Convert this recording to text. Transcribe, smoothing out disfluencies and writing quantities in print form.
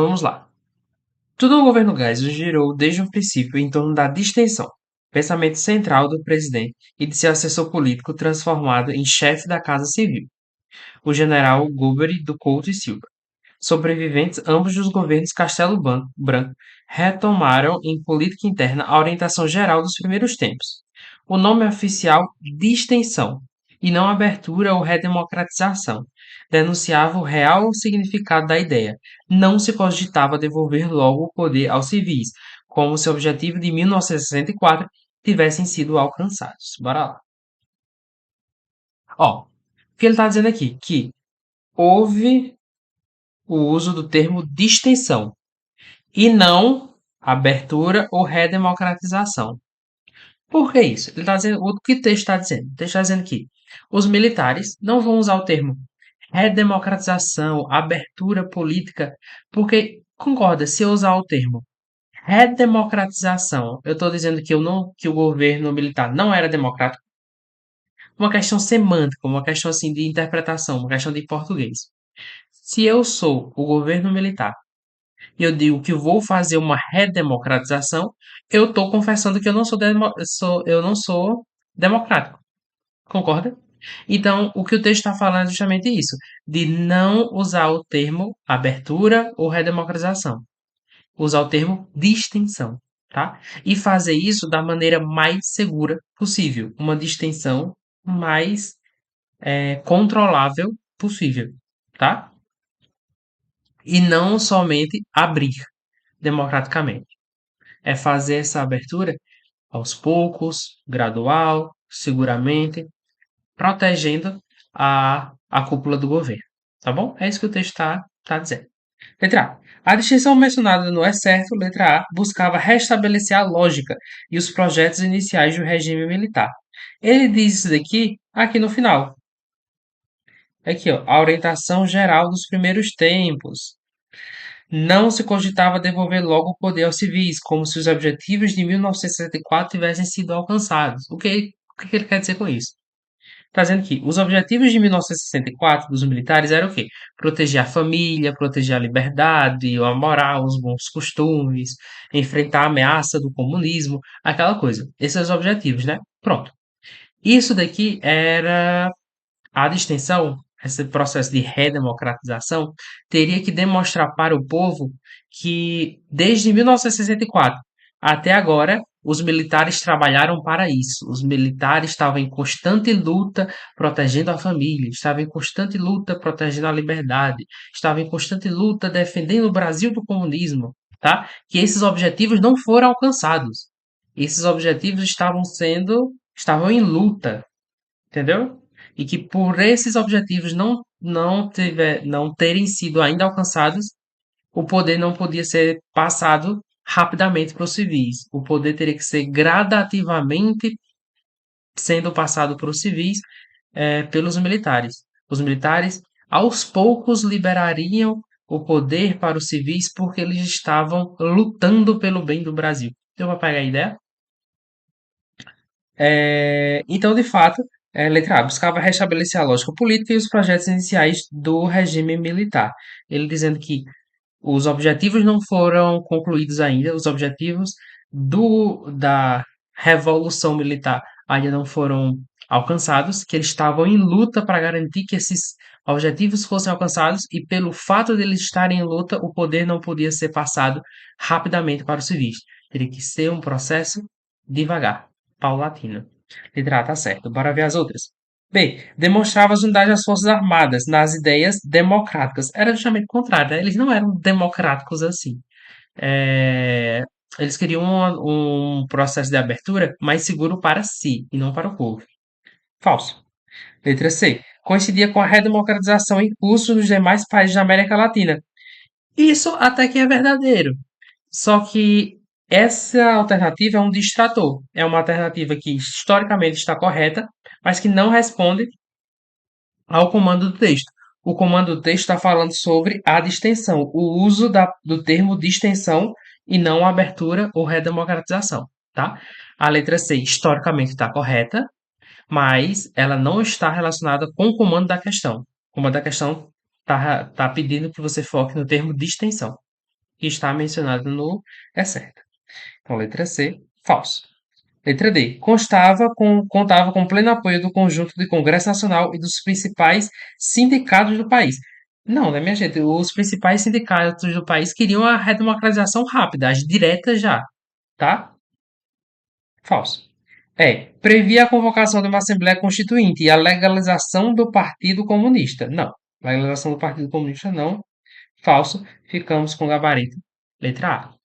Vamos lá. Tudo no governo Geisel girou desde o princípio em torno da distensão, pensamento central do presidente e de seu assessor político transformado em chefe da Casa Civil, o general Gulbert do Couto e Silva. Sobreviventes ambos dos governos Castelo Branco retomaram em política interna a orientação geral dos primeiros tempos. O nome oficial distensão, e não abertura ou redemocratização, denunciava o real significado da ideia. Não se cogitava devolver logo o poder aos civis, como se o objetivo de 1964 tivessem sido alcançados. Bora lá. Ó, o que ele está dizendo aqui? Que houve o uso do termo distensão e não abertura ou redemocratização. Por que isso? Ele está dizendo, o que o texto está dizendo? O texto está dizendo que os militares não vão usar o termo redemocratização, abertura política, porque, concorda, se eu usar o termo redemocratização, eu estou dizendo que, eu não, que o governo militar não era democrático, uma questão semântica, uma questão assim de interpretação, uma questão de português. Se eu sou o governo militar e eu digo que vou fazer uma redemocratização, eu estou confessando que eu não sou democrático. Concorda? Então, o que o texto está falando é justamente isso, de não usar o termo abertura ou redemocratização. Usar o termo distensão, tá? E fazer isso da maneira mais segura possível. Uma distensão mais controlável possível, tá? E não somente abrir democraticamente. É fazer essa abertura aos poucos, gradual, seguramente, protegendo a cúpula do governo. Tá bom? É isso que o texto está dizendo. Letra A. A distinção mencionada no é certo, letra A, buscava restabelecer a lógica e os projetos iniciais do regime militar. Ele diz isso daqui, aqui no final. Aqui, ó, a orientação geral dos primeiros tempos. Não se cogitava devolver logo o poder aos civis, como se os objetivos de 1964 tivessem sido alcançados. O que ele quer dizer com isso? Está dizendo que os objetivos de 1964 dos militares eram o quê? Proteger a família, proteger a liberdade, a moral, os bons costumes, enfrentar a ameaça do comunismo, aquela coisa. Esses são os objetivos, né? Pronto. Isso daqui era a distensão, esse processo de redemocratização, teria que demonstrar para o povo que, desde 1964 até agora, os militares trabalharam para isso. Os militares estavam em constante luta protegendo a família, estavam em constante luta protegendo a liberdade, estavam em constante luta defendendo o Brasil do comunismo, tá? Que esses objetivos não foram alcançados. Esses objetivos estavam em luta, entendeu? E que por esses objetivos não terem sido ainda alcançados, o poder não podia ser passado rapidamente para os civis. O poder teria que ser gradativamente sendo passado para os civis, pelos militares. Os militares, aos poucos, liberariam o poder para os civis porque eles estavam lutando pelo bem do Brasil. Deu para pegar a ideia? Então, de fato, letra A, buscava restabelecer a lógica política e os projetos iniciais do regime militar. Ele dizendo que os objetivos não foram concluídos ainda, os objetivos da Revolução Militar ainda não foram alcançados, que eles estavam em luta para garantir que esses objetivos fossem alcançados e pelo fato de eles estarem em luta, o poder não podia ser passado rapidamente para os civis. Teria que ser um processo devagar, paulatino. Letra A tá certo. Bora ver as outras. B. Demonstrava as unidades das Forças Armadas nas ideias democráticas. Era justamente o contrário, né? Eles não eram democráticos assim. É, Eles queriam um processo de abertura mais seguro para si e não para o povo. Falso. Letra C. Coincidia com a redemocratização em curso nos demais países da América Latina. Isso até que é verdadeiro. Só que essa alternativa é um distrator. É uma alternativa que historicamente está correta, mas que não responde ao comando do texto. O comando do texto está falando sobre a distensão, o uso do termo distensão e não abertura ou redemocratização, tá? A letra C historicamente está correta, mas ela não está relacionada com o comando da questão. O comando da questão está pedindo que você foque no termo distensão. que está mencionado no é certa. Então, letra C, falso. Letra D. Contava com pleno apoio do conjunto de Congresso Nacional e dos principais sindicatos do país. Não, né, minha gente? Os principais sindicatos do país queriam a redemocratização rápida, as diretas já, tá? Falso. Previa a convocação de uma Assembleia Constituinte e a legalização do Partido Comunista. Não. Legalização do Partido Comunista não. Falso. Ficamos com o gabarito. Letra A.